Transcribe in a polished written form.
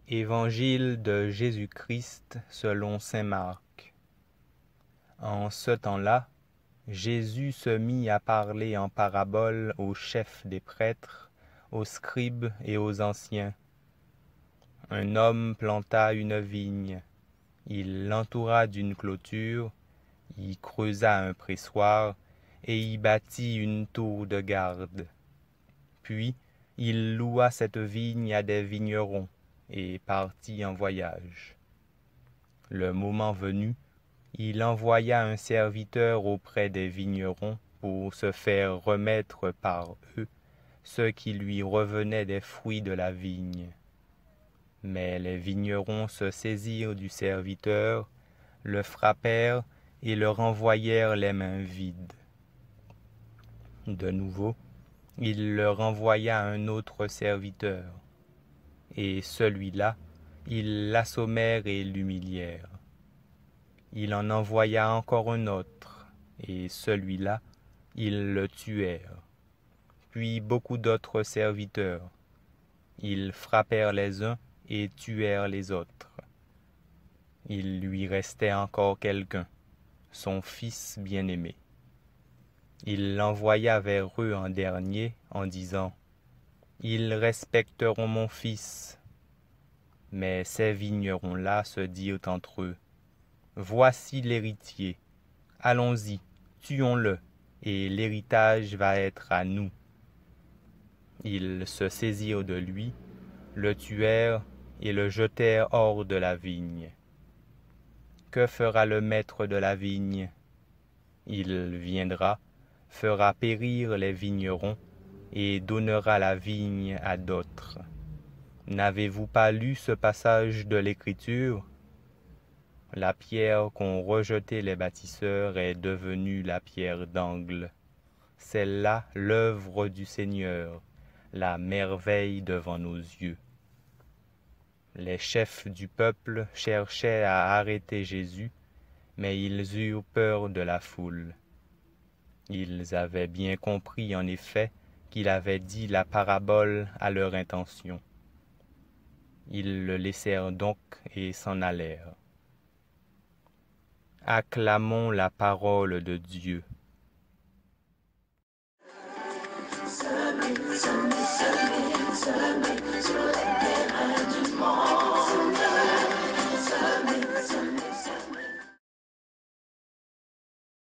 Évangile de Jésus-Christ selon saint Marc. En ce temps-là, Jésus se mit à parler en paraboles aux chefs des prêtres, aux scribes et aux anciens. Un homme planta une vigne. Il l'entoura d'une clôture, y creusa un pressoir et y bâtit une tour de garde. Puis, il loua cette vigne à des vignerons et partit en voyage. Le moment venu, il envoya un serviteur auprès des vignerons pour se faire remettre par eux ce qui lui revenait des fruits de la vigne. Mais les vignerons se saisirent du serviteur, le frappèrent et le renvoyèrent les mains vides. De nouveau, il leur envoya un autre serviteur, et celui-là, ils l'assommèrent et l'humilièrent. Il en envoya encore un autre, et celui-là, ils le tuèrent. Puis beaucoup d'autres serviteurs. Ils frappèrent les uns et tuèrent les autres. Il lui restait encore quelqu'un, son fils bien-aimé. Il l'envoya vers eux en dernier, en disant « Ils respecteront mon fils. » Mais ces vignerons-là se dirent entre eux « Voici l'héritier. Allons-y, tuons-le, et l'héritage va être à nous. » Ils se saisirent de lui, le tuèrent et le jetèrent hors de la vigne. Que fera le maître de la vigne? Il viendra, fera périr les vignerons et donnera la vigne à d'autres. N'avez-vous pas lu ce passage de l'Écriture? La pierre qu'ont rejetée les bâtisseurs est devenue la pierre d'angle. C'est là l'œuvre du Seigneur, la merveille devant nos yeux. Les chefs du peuple cherchaient à arrêter Jésus, mais ils eurent peur de la foule. Ils avaient bien compris en effet qu'il avait dit la parabole à leur intention. Ils le laissèrent donc et s'en allèrent. Acclamons la parole de Dieu.